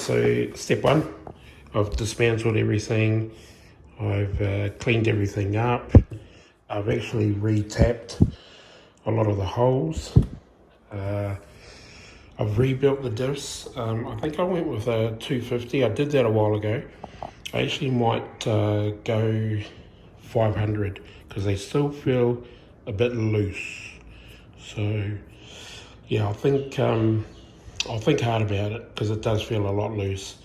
so step one, I've dismantled everything, I've cleaned everything up, I've actually re-tapped a lot of the holes, I've rebuilt the diffs. I think I went with a 250, I did that a while ago. I actually might go 500 because they still feel a bit loose. So yeah, I'll think hard about it because it does feel a lot loose.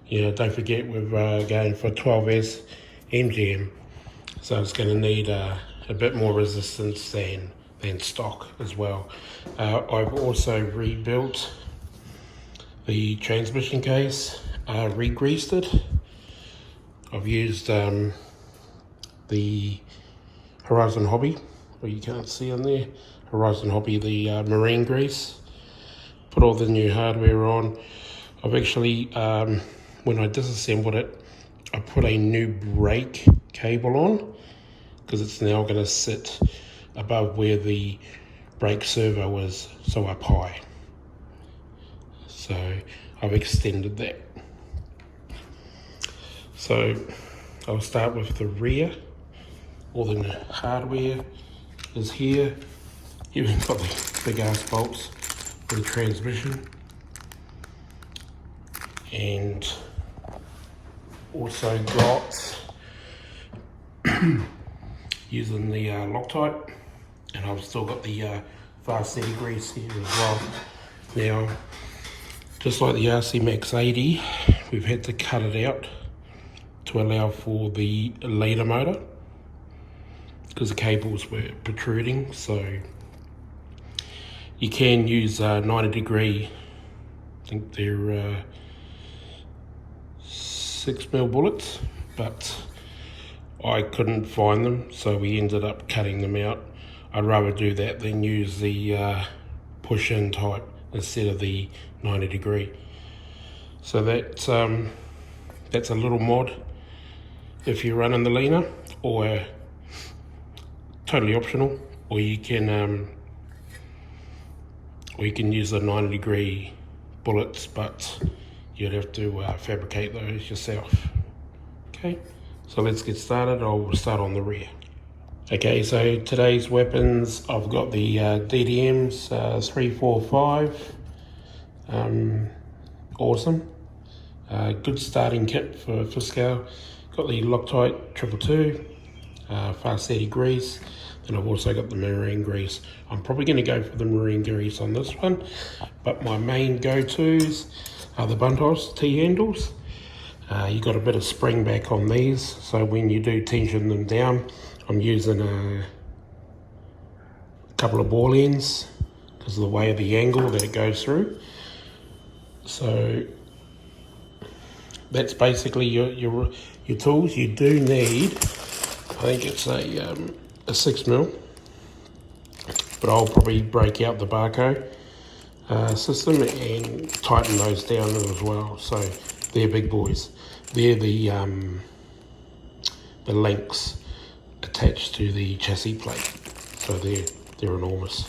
Yeah, don't forget we're going for 12S MGM, so it's going to need a bit more resistance than stock as well. I've also rebuilt the transmission case, re-greased it. I've used the Horizon Hobby, or you can't see on there, Horizon Hobby, the marine grease. Put all the new hardware on. I've actually, when I disassembled it, I put a new brake cable on because it's now going to sit above where the brake servo is, so up high. So I've extended that. So I'll start with the rear. All the hardware is here. Even got the big ass bolts for the transmission, and also got using the Loctite, and I've still got the fast steady grease here as well. Now, just like the RC Max 80, we've had to cut it out to allow for the leader motor because the cables were protruding. So you can use 90 degree, I think they're 6mm bullets, but I couldn't find them, so we ended up cutting them out. I'd rather do that than use the push-in type instead of the 90 degree. So that's a little mod if you're running the leaner, or totally optional, or you can use the 90 degree bullets, but you'd have to fabricate those yourself. Okay, so let's get started. I'll start on the rear. Okay, so today's weapons, I've got the DDMs 345, awesome, good starting kit for scale. Got the Loctite 222, fast steady grease, and I've also got the marine grease. I'm probably going to go for the marine grease on this one, but my main go-tos are the Buntos T-handles. You got a bit of spring back on these, so when you do tension them down, I'm using a couple of ball ends because of the way of the angle that it goes through. So that's basically your tools. You do need, I think it's a 6mm, but I'll probably break out the Barco system and tighten those down as well. So they're big boys. They're the links attached to the chassis plate, so they're enormous.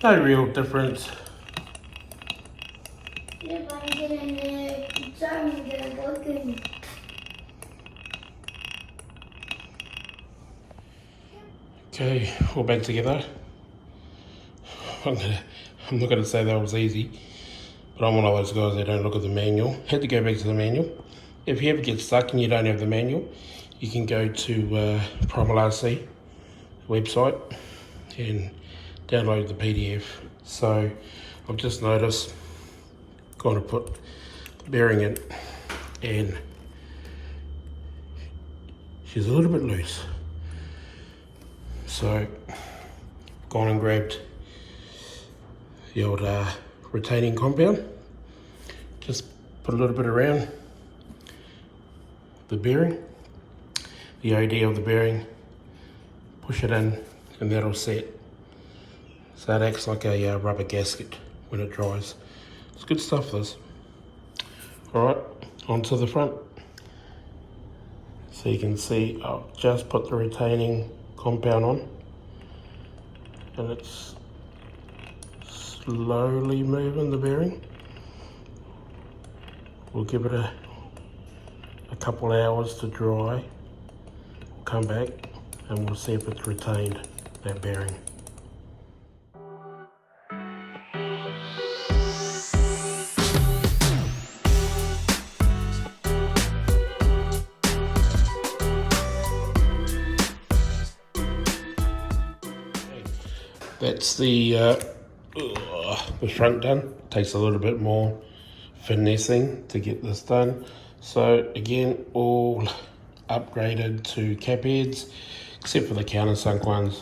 No real difference. Okay, all back together. I'm not gonna say that was easy, but I'm one of those guys that don't look at the manual. Had to go back to the manual. If you ever get stuck and you don't have the manual, you can go to Primal RC website and download the PDF. So I've just noticed, got to put the bearing in, and she's a little bit loose. So gone and grabbed the old retaining compound, just put a little bit around the bearing, the OD of the bearing, push it in, and that'll set. So it acts like a rubber gasket when it dries. It's good stuff, this. Alright, onto the front. So you can see I've just put the retaining compound on, and it's slowly moving the bearing. We'll give it a couple hours to dry. We'll come back and we'll see if it's retained that bearing. That's the front done. Takes a little bit more finessing to get this done. So again, all upgraded to cap heads, except for the countersunk ones.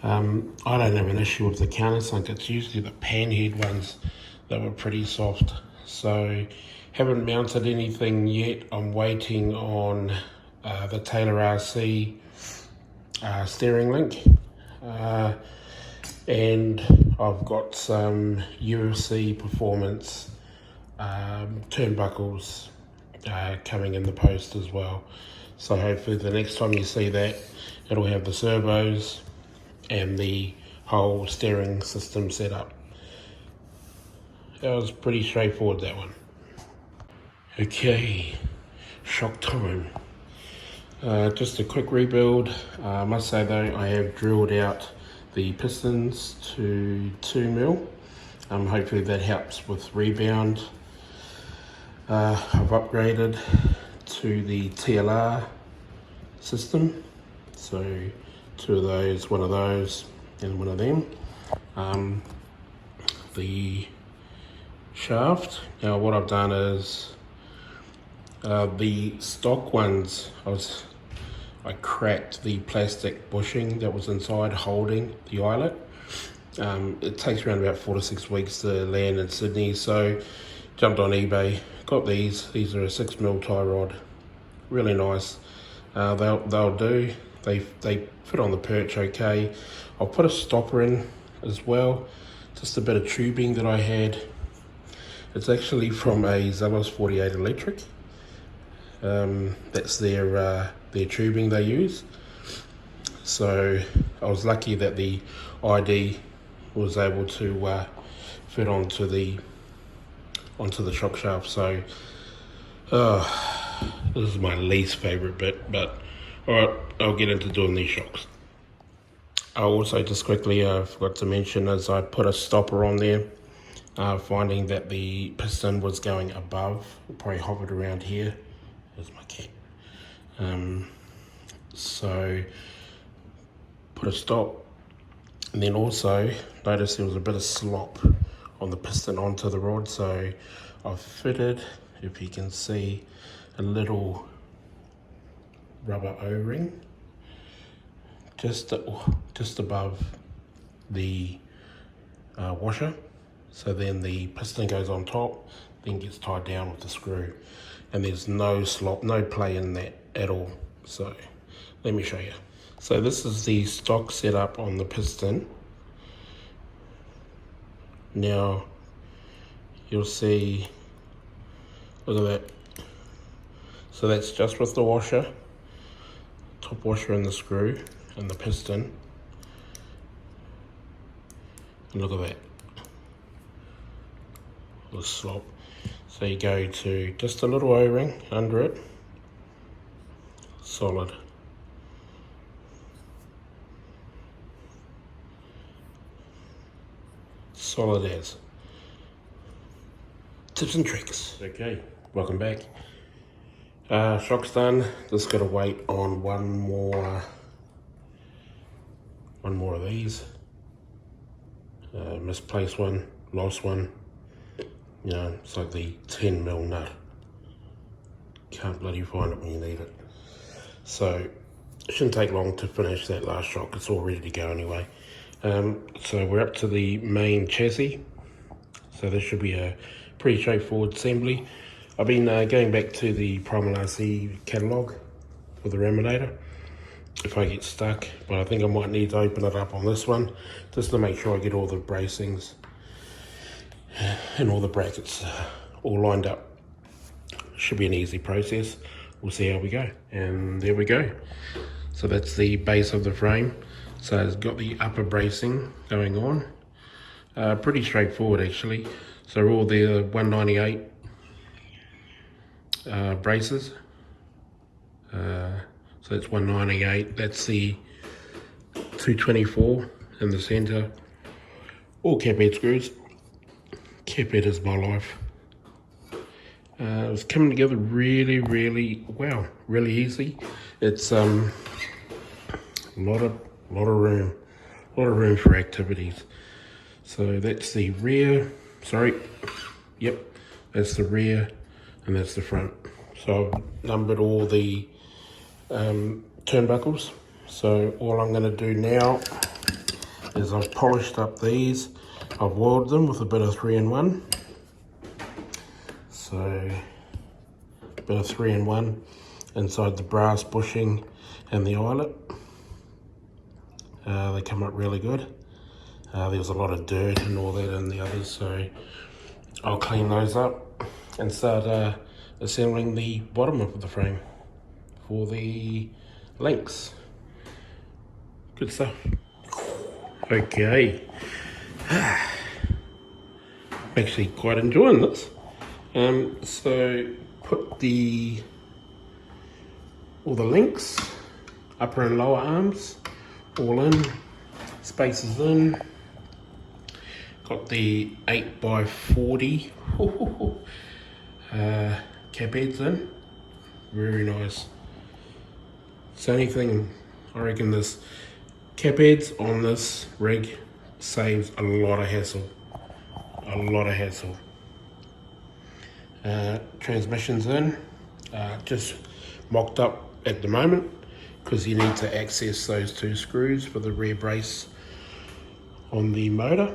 I don't have an issue with the countersunk. It's usually the pan head ones that were pretty soft. So haven't mounted anything yet. I'm waiting on the Taylor RC steering link. And I've got some UFC Performance turnbuckles coming in the post as well. So hopefully the next time you see that, it'll have the servos and the whole steering system set up. That was pretty straightforward, that one. Okay, shock time. Just a quick rebuild. I must say though, I have drilled out the pistons to 2mm. Hopefully that helps with rebound. I've upgraded to the TLR system, so 2 of those, 1 of those and 1 of them. The shaft, now what I've done is the stock ones, I cracked the plastic bushing that was inside holding the eyelet. It takes around about 4 to 6 weeks to land in Sydney, so jumped on eBay, got these are a 6mm tie rod, really nice. They'll do, they fit on the perch okay. I'll put a stopper in as well, just a bit of tubing that I had. It's actually from a Zealous 48 Electric. That's their tubing they use. So I was lucky that the ID was able to fit onto the shock shaft. So this is my least favorite bit, but alright, I'll get into doing these shocks. I also just quickly forgot to mention is I put a stopper on there, finding that the piston was going above. It probably hovered around here. There's my cat. So put a stop, and then also notice there was a bit of slop on the piston onto the rod, so I've fitted, if you can see, a little rubber O-ring just above the washer, so then the piston goes on top, then gets tied down with the screw, and there's no slop, no play in that at all. So let me show you. So this is the stock setup on the piston. Now you'll see, look at that. So that's just with the washer, top washer and the screw and the piston. And look at that, the slop. So you go to just a little O-ring under it, solid. Solid as. Tips and tricks. Okay, welcome back. Shock's done. Just gotta wait on one more of these. Misplaced one, lost one. You know, it's like the 10mm nut. Can't bloody find it when you need it. So it shouldn't take long to finish that last shock. It's all ready to go anyway. So we're up to the main chassis. So this should be a pretty straightforward assembly. I've been going back to the Primal RC catalogue for the Raminator if I get stuck, but I think I might need to open it up on this one just to make sure I get all the bracings and all the brackets all lined up. should be an easy process. We'll see how we go. And there we go. So that's the base of the frame. So it's got the upper bracing going on. Pretty straightforward actually. So all the 198 braces. So that's 198. That's the 224 in the center. All cap head screws. Cap head is my life. It was coming together really really easy. It's a lot of room for activities. So that's the rear, that's the rear and that's the front. So I've numbered all the turnbuckles. So all I'm going to do now is I've polished up these. I've oiled them with a bit of 3-in-1. So a bit of 3-in-1 inside the brass bushing and the eyelet. They come up really good. There was a lot of dirt and all that in the others, so I'll clean those up and start assembling the bottom of the frame for the links. Good stuff. Okay. I'm actually quite enjoying this. So put all the links, upper and lower arms, all in, spaces in. Got the 8x40 cap heads in, very nice. It's the only thing, I reckon this cap heads on this rig saves a lot of hassle. Transmissions in, just mocked up at the moment because you need to access those 2 screws for the rear brace on the motor.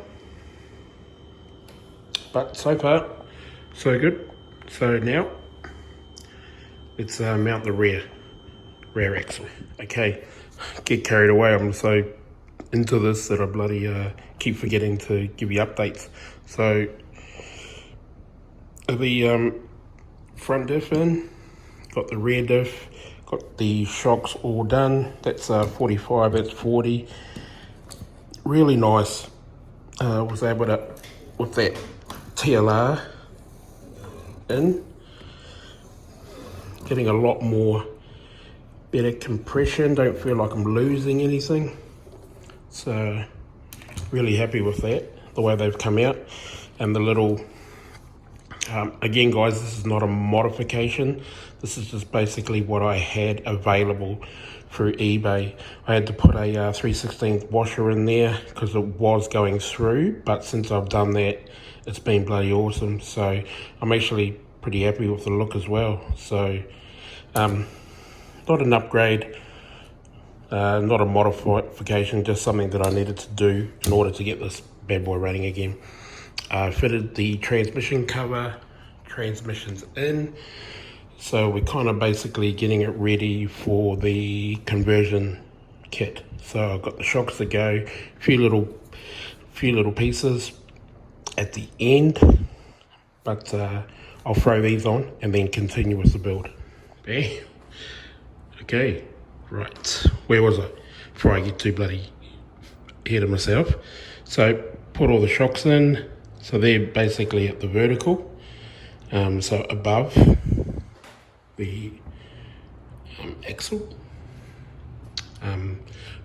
But so far, so good. So now, let's mount the rear axle. Okay, get carried away. I'm so into this that I bloody keep forgetting to give you updates. So the front diff in, got the rear diff, got the shocks all done. That's 45, that's 40. Really nice. Was able to, with that TLR in, getting a lot more better compression. Don't feel like I'm losing anything. So really happy with that, the way they've come out. And the little, again guys, this is not a modification. This is just basically what I had available through eBay. I had to put a 3/16 washer in there because it was going through, but since I've done that, it's been bloody awesome. So I'm actually pretty happy with the look as well. So not an upgrade, not a modification, just something that I needed to do in order to get this bad boy running again. Fitted the transmission cover, transmissions in. So we're kind of basically getting it ready for the conversion kit. So I've got the shocks to go, a few little pieces at the end, but I'll throw these on and then continue with the build. Yeah. Okay, right, where was I? Before I get too bloody ahead of myself. So put all the shocks in, so they're basically at the vertical, so above the axle.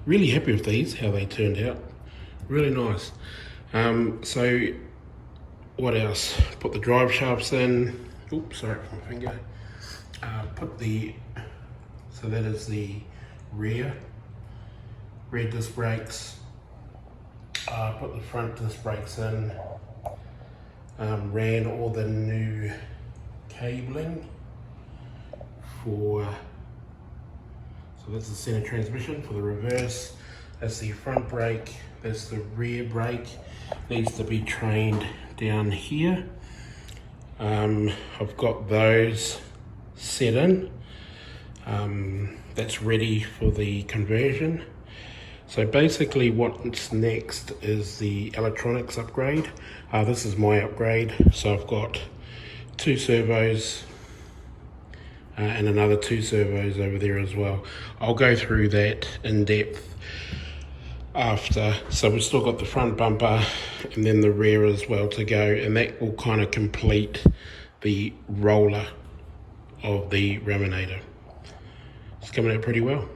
Really happy with these, how they turned out, really nice. So what else? Put the drive shafts in. Oops, sorry for my finger. So that is the rear disc brakes. Put the front disc brakes in. Ran all the new cabling for, so that's the center transmission for the reverse. That's the front brake. That's the rear brake. Needs to be trained down here. I've got those set in. That's ready for the conversion. So basically what's next is the electronics upgrade. This is my upgrade. So I've got 2 servos, and another 2 servos over there as well. I'll go through that in depth after. So we've still got the front bumper and then the rear as well to go, and that will kind of complete the roller of the Raminator. It's coming out pretty well.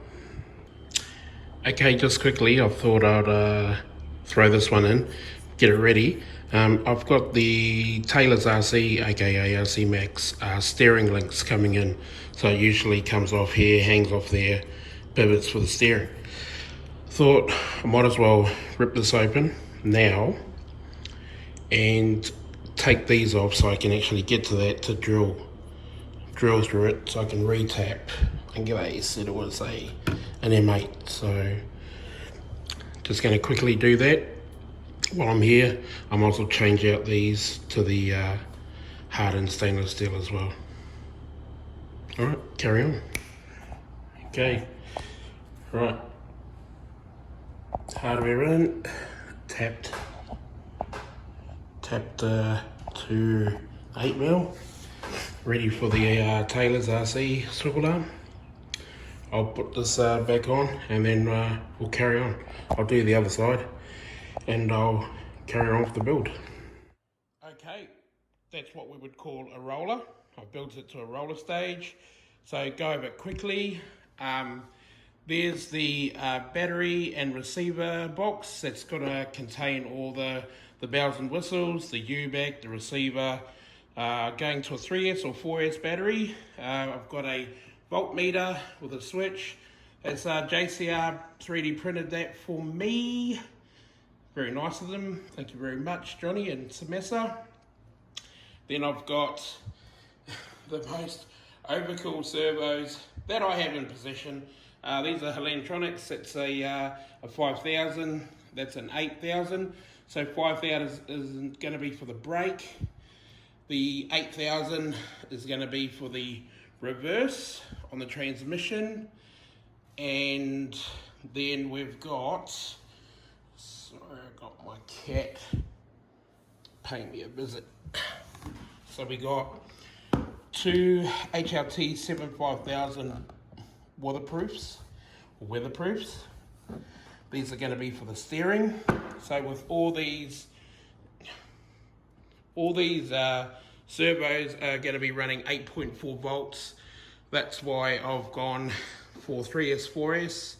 Okay, just quickly, I thought I'd throw this one in, get it ready. I've got the Taylor's RC, aka RC Max, steering links coming in. So it usually comes off here, hangs off there, pivots for the steering. Thought I might as well rip this open now and take these off so I can actually get to that to drill through it, so I can retap. I think they said it was an M8, so just going to quickly do that. While I'm here, I might as well change out these to the hardened stainless steel as well. Alright, carry on. Okay, right. Hardware in, tapped to 8mm. Ready for the Taylor's RC swivel arm. I'll put this back on and then we'll carry on. I'll do the other side and I'll carry on with the build. Okay, that's what we would call a roller. I've built it to a roller stage. So go over it quickly. There's the battery and receiver box that's going to contain all the bells and whistles, the U-back, the receiver. Going to a 3S or 4S battery. I've got a voltmeter with a switch. It's JCR 3D printed that for me. Very nice of them. Thank you very much, Johnny and Samessa. Then I've got the most overcool servos that I have in possession. These are Electronics. It's a 5000. That's an 8000. So 5000 is going to be for the brake. The 8000 is going to be for the reverse on the transmission. And then we've got, sorry, I got my cat paying me a visit. So we got 2 HRT 75000 weatherproofs. These are going to be for the steering. So with all these servos are going to be running 8.4 volts. That's why I've gone for 3S, 4S.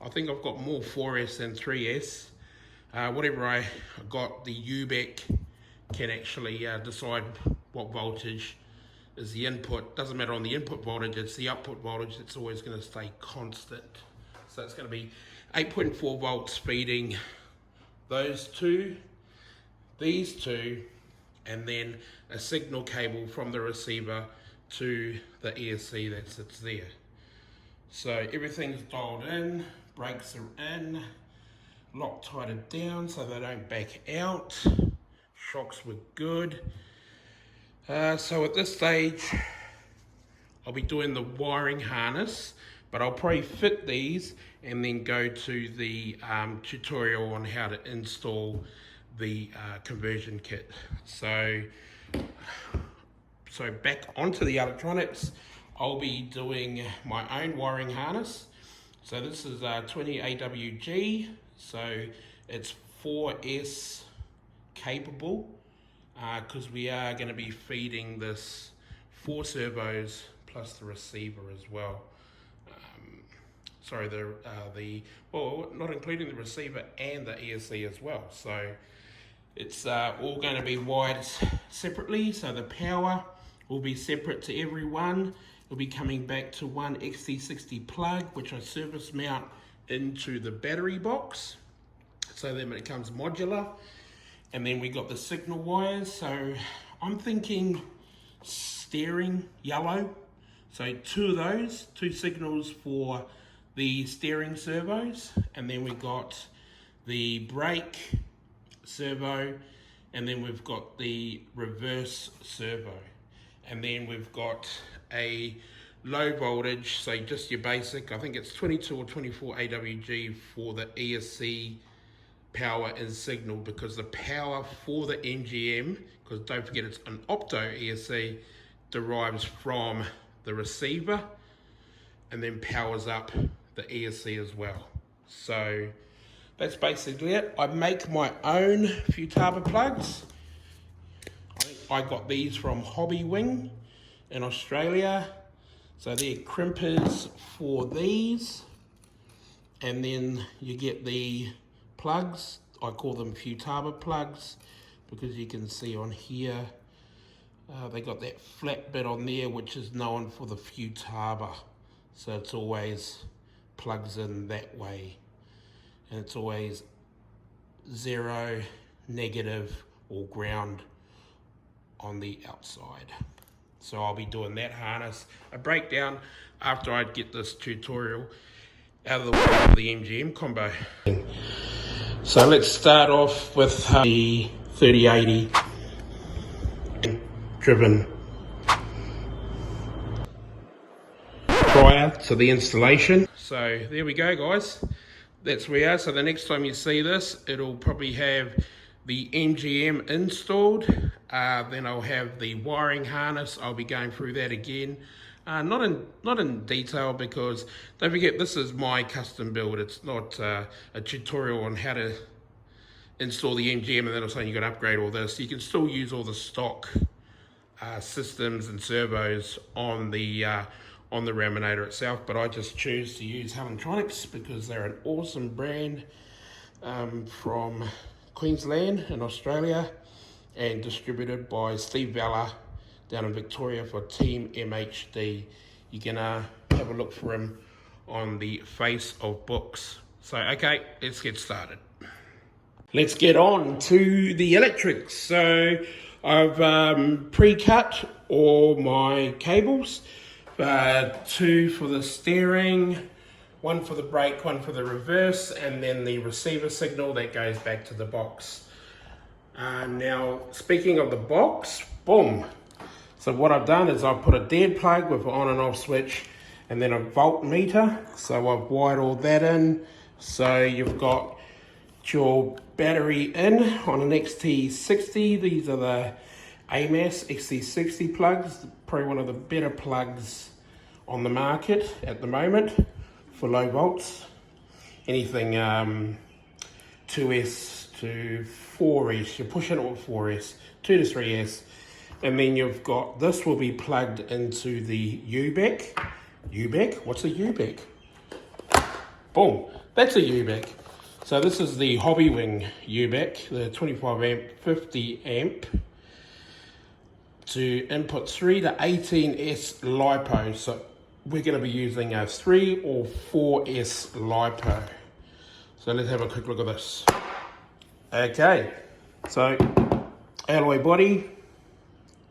I think I've got more 4S than 3S. Whatever I got, the U-back can actually decide what voltage is the input. Doesn't matter on the input voltage, it's the output voltage that's always going to stay constant. So it's going to be 8.4 volts feeding those two, these two, and then a signal cable from the receiver to the ESC that sits there. So everything's dialed in, brakes are in, Loctited down so they don't back out. Shocks were good. So at this stage, I'll be doing the wiring harness, but I'll probably fit these and then go to the tutorial on how to install the conversion kit. So back onto the electronics, I'll be doing my own wiring harness. So this is 20 AWG, so it's 4S capable, because we are going to be feeding this 4 servos plus the receiver as well. Sorry, well, not including the receiver and the ESC as well. So it's all going to be wired separately, so the power will be separate to every one. It'll be coming back to one XT60 plug, which I surface mount into the battery box, so then it becomes modular. And then we got the signal wires, so I'm thinking steering yellow. So 2 of those, 2 signals for the steering servos, and then we got the brake servo, and then we've got the reverse servo, and then we've got a low voltage, so just your basic, I think it's 22 or 24 AWG for the ESC power and signal, because the power for the MGM, because don't forget it's an opto ESC, derives from the receiver, and then powers up the ESC as well. So that's basically it. I make my own Futaba plugs. I got these from Hobbywing in Australia. So they're crimpers for these. And then you get the plugs. I call them Futaba plugs because you can see on here, they got that flat bit on there, which is known for the Futaba. So it's always plugs in that way. And it's always 0, negative, or ground on the outside. So I'll be doing that harness, a breakdown after I get this tutorial out of the way for the MGM combo. So let's start off with the 3080 driven prior to the installation. So there we go, guys. That's where we are. So the next time you see this, it'll probably have the MGM installed. Then I'll have the wiring harness. I'll be going through that again. Not in detail, because don't forget, this is my custom build. It's not a tutorial on how to install the MGM and then I'm saying you've got to upgrade all this. You can still use all the stock systems and servos on the Raminator itself, but I just choose to use Hellenitronics because they're an awesome brand from Queensland in Australia, and distributed by Steve Vella down in Victoria for Team MHD. You can have a look for him on the face of books. So okay, let's get started. Let's get on to the electrics. So I've pre-cut all my cables, 2 for the steering, 1 for the brake, 1 for the reverse, and then the receiver signal that goes back to the box. Now, speaking of the box, boom. So what I've done is I've put a dead plug with an on and off switch, and then a voltmeter. So I've wired all that in. So you've got your battery in on an XT60. These are the AMAS XT60 plugs, probably one of the better plugs on the market at the moment for low volts. Anything 2S to 4S, you're pushing it with 4S, 2 to 3S. And then you've got, this will be plugged into the UBEC. UBEC? What's a UBEC? Boom, that's a UBEC. So this is the Hobbywing UBEC, the 25 amp, 50 amp to input 3 to 18S LiPo. So we're going to be using a 3 or 4S LiPo. So let's have a quick look at this. Okay, so alloy body,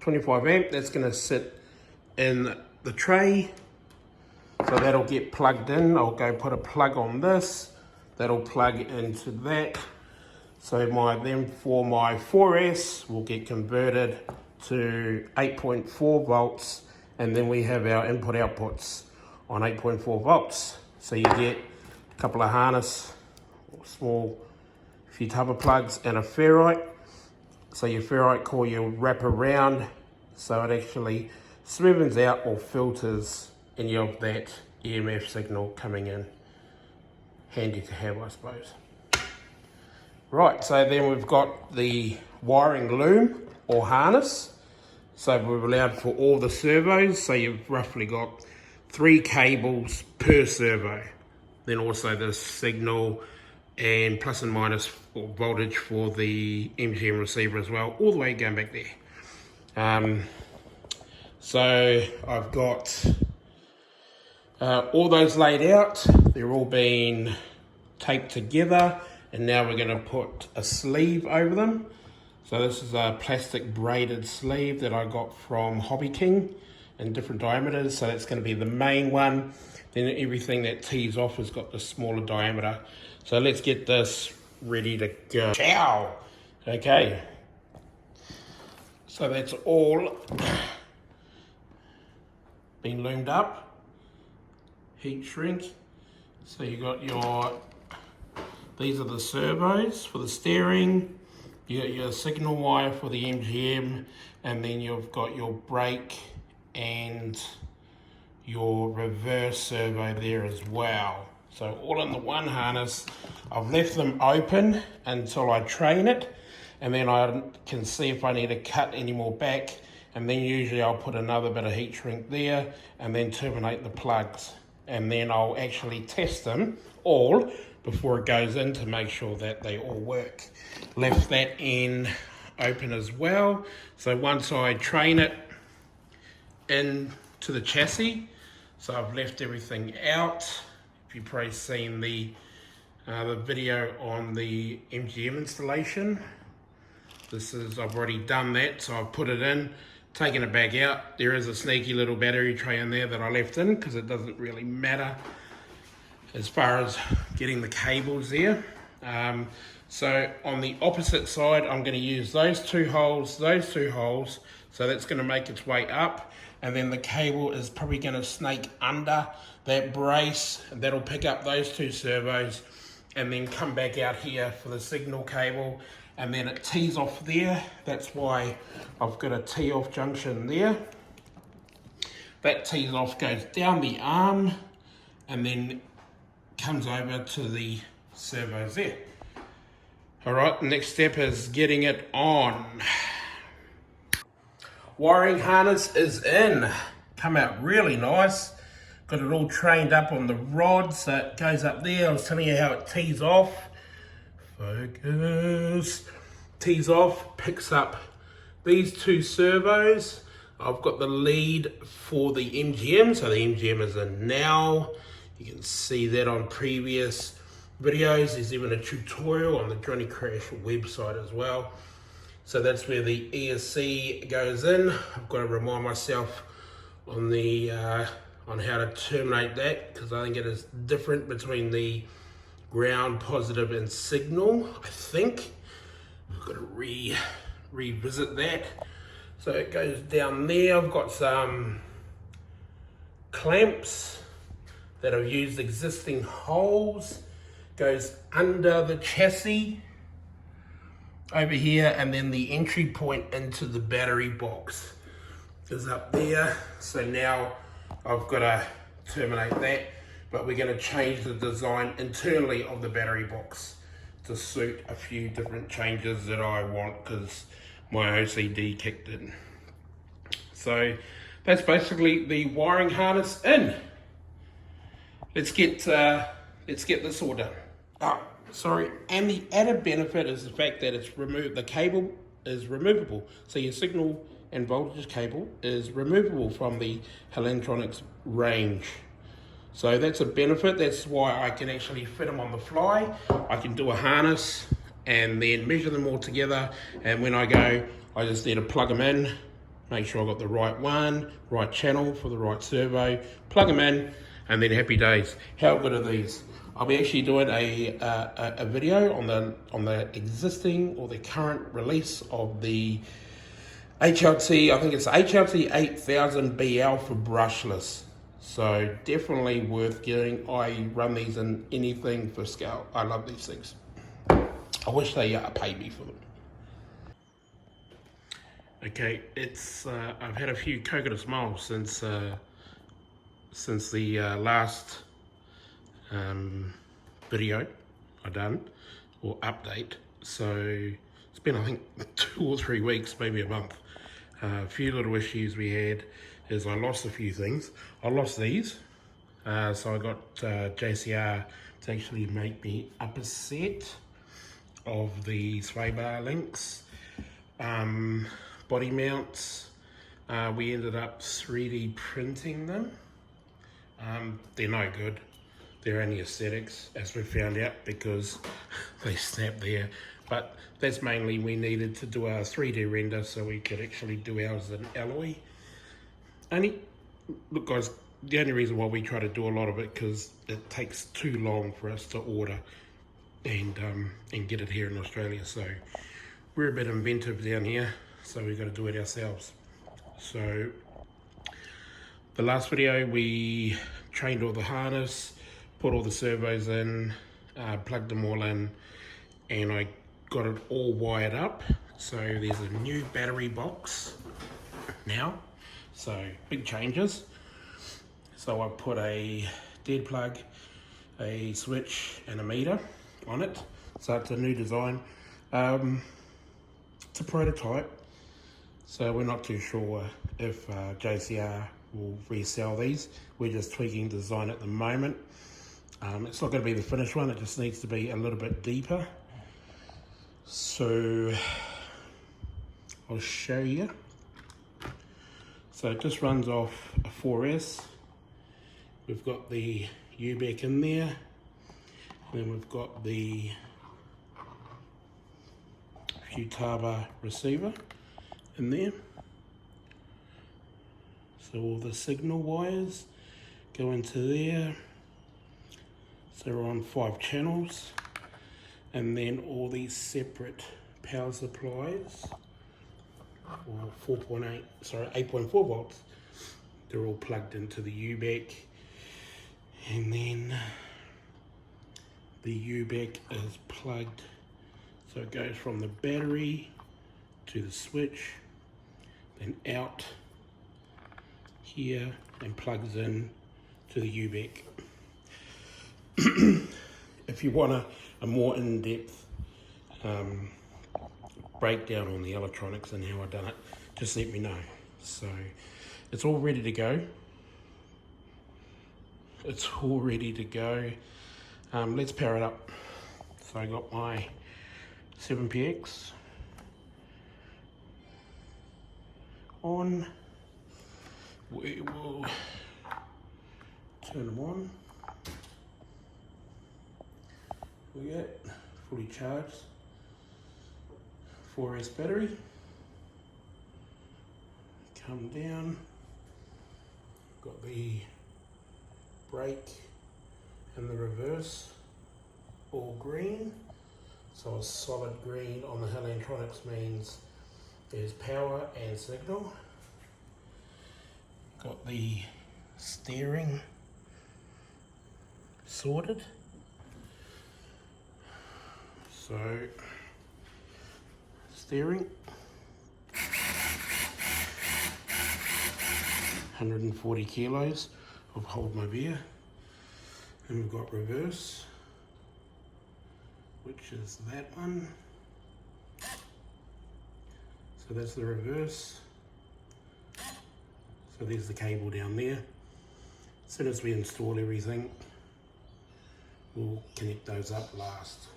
25 amp, that's going to sit in the tray. So that'll get plugged in. I'll go put a plug on this. That'll plug into that. So for my 4S will get converted to 8.4 volts, and then we have our input outputs on 8.4 volts. So you get a couple of harness, small Futaba plugs, and a ferrite. So your ferrite core you wrap around so it actually smoothens out or filters any of that EMF signal coming in. Handy to have, I suppose. Right, so then we've got the wiring loom or harness. So we've allowed for all the servos. So you've roughly got 3 cables per servo. Then also the signal and plus and minus voltage for the MGM receiver as well, all the way going back there. So I've got all those laid out. They're all being taped together, and now we're going to put a sleeve over them. So this is a plastic braided sleeve that I got from Hobby King in different diameters. So that's going to be the main one. Then everything that tees off has got the smaller diameter. So let's get this ready to go. Ciao! Okay. So that's all been loomed up. Heat shrink. So you got these are the servos for the steering. You got your signal wire for the MGM, and then you've got your brake and your reverse servo there as well. So all in the one harness. I've left them open until I train it, and then I can see if I need to cut any more back, and then usually I'll put another bit of heat shrink there and then terminate the plugs, and then I'll actually test them all before it goes in to make sure that they all work. Left that end open as well, so once I train it into the chassis, so I've left everything out. If you've probably seen the video on the MGM installation, I've already done that, so I've put it in, taken it back out. There is a sneaky little battery tray in there that I left in because it doesn't really matter as far as getting the cables there. So on the opposite side, I'm going to use those two holes, so that's going to make its way up, and then the cable is probably going to snake under that brace, and that'll pick up those two servos, and then come back out here for the signal cable, and then it tees off there. That's why I've got a tee off junction there. That tees off, goes down the arm, and then comes over to the servos there. All right, next step is getting it on. Wiring harness is in. Come out really nice. Got it all trained up on the rod, so it goes up there. I was telling you how it tees off. Focus. Tees off, picks up these two servos. I've got the lead for the MGM, so the MGM is in now. You can see that on previous videos. There's even a tutorial on the Johnny Crash website as well. So that's where the ESC goes in. I've got to remind myself on the on how to terminate that, because I think it is different between the ground, positive, and signal. I think I've got to revisit that. So it goes down there. I've got some clamps that I've used existing holes. Goes under the chassis over here, and then the entry point into the battery box is up there. So now I've got to terminate that, but we're going to change the design internally of the battery box to suit a few different changes that I want, because my OCD kicked in. So that's basically the wiring harness in. Let's get this all done. Oh, sorry, and the added benefit is the fact that it's the cable is removable. So your signal and voltage cable is removable from the Electronics range. So that's a benefit. That's why I can actually fit them on the fly. I can do a harness and then measure them all together. And when I go, I just need to plug them in, make sure I've got the right one, right channel for the right servo, plug them in, and then happy days. How good are these? I'll be actually doing a video on the existing or the current release of the HLT, I think it's HLT 8000BL for brushless. So definitely worth getting. I run these in anything for scale. I love these things. I wish they paid me for them. Okay, it's I've had a few coconut smiles since the last video I done, or update. So it's been, I think, 2 or 3 weeks, maybe a month. A few little issues we had is I lost a few things. I lost these, so I got JCR to actually make me up a set of the sway bar links, body mounts. We ended up 3D printing them. They're no good. They're only aesthetics, as we found out, because they snap there. But that's mainly, we needed to do our 3D render so we could actually do ours in alloy. Look guys, the only reason why we try to do a lot of it, because it takes too long for us to order and get it here in Australia. So we're a bit inventive down here, so we've got to do it ourselves. So the last video, we trained all the harness, put all the servos in, plugged them all in, and I got it all wired up. So there's a new battery box now, so big changes. So I put a dead plug, a switch and a meter on it. So it's a new design. It's a prototype, so we're not too sure if JCR will resell these. We're just tweaking design at the moment. It's not going to be the finished one, it just needs to be a little bit deeper. So I'll show you. So it just runs off a 4S. We've got the U-back in there. And then we've got the Futaba receiver in there. So all the signal wires go into there. So we're on 5 channels. And then all these separate power supplies, or 8.4 volts, they're all plugged into the U-back. And then the U-back is plugged, so it goes from the battery to the switch, then out here and plugs in to the U-back. If you want a more in-depth breakdown on the electronics and how I've done it, just let me know. So it's all ready to go. It's all ready to go. Let's power it up. So I got my 7PX on. We will turn them on. We got fully charged 4S battery. Come down. Got the brake and the reverse all green. So a solid green on the electronics means there's power and signal. Got the steering sorted. So steering 140 kilos of hold my beer. And we've got reverse, which is that one. So that's the reverse. So there's the cable down there. As soon as we install everything, we'll connect those up last.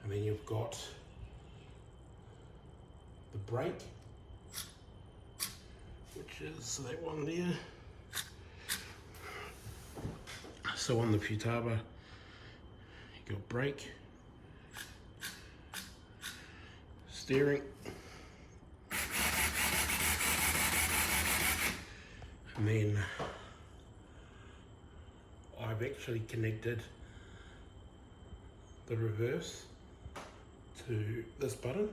And then you've got the brake, which is that one there. So on the Futaba, you got brake, steering, and then I've actually connected the reverse to this button.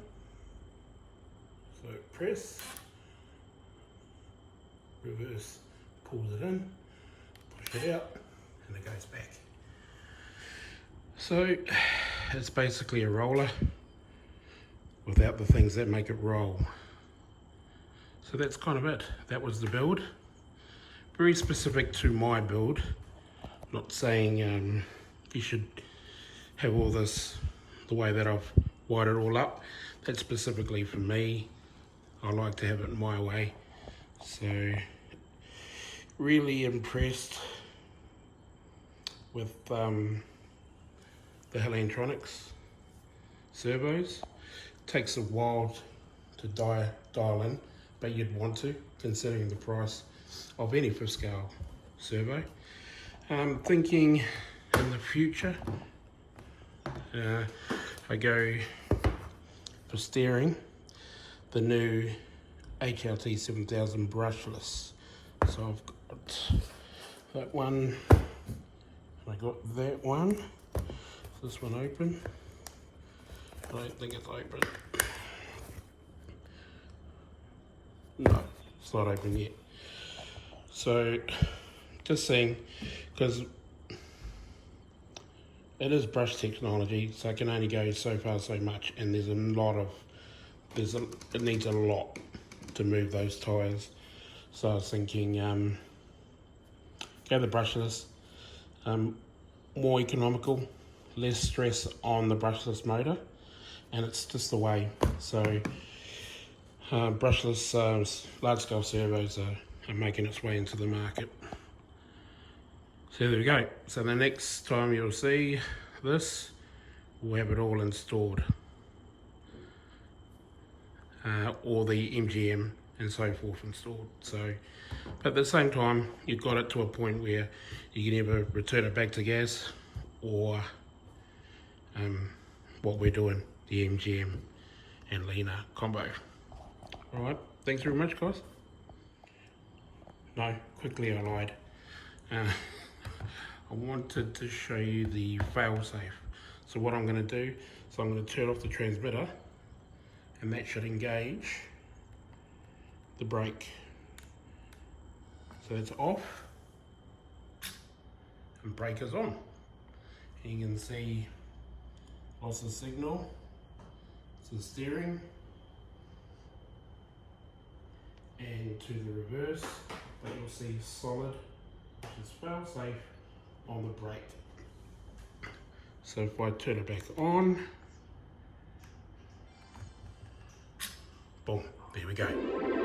So press, reverse pulls it in, push it out, and it goes back. So it's basically a roller without the things that make it roll. So that's kind of it. That was the build. Very specific to my build. Not saying you should have all this the way that I've wired it all up. That's specifically for me. I like to have it my way. So really impressed with the electronics servos. Takes a while to dial in, but you'd want to, considering the price of any 5th scale servo. I'm thinking in the future I go for steering the new HLT 7000 brushless. So I've got that one, and I got that one. Is this one open? I don't think it's open. No, it's not open yet. So just saying, because it is brush technology, so it can only go so far, so much, and there's a lot of, it needs a lot to move those tyres. So I was thinking go the brushless. More economical, less stress on the brushless motor, and it's just the way. So brushless large scale servos are making its way into the market. So there we go. So the next time you'll see this, we'll have it all installed, or the MGM and so forth installed. So, but at the same time, you've got it to a point where you can either return it back to gas, or what we're doing, the MGM and leaner combo. All right, thanks very much, guys. No, quickly I lied. I wanted to show you the fail-safe. So what I'm going to do, so I'm going to turn off the transmitter, and that should engage the brake. So it's off, and brake is on. And you can see loss of signal, to the steering, and to the reverse, but you'll see solid, which is fail-safe, on the brake. So if I turn it back on, boom, there we go.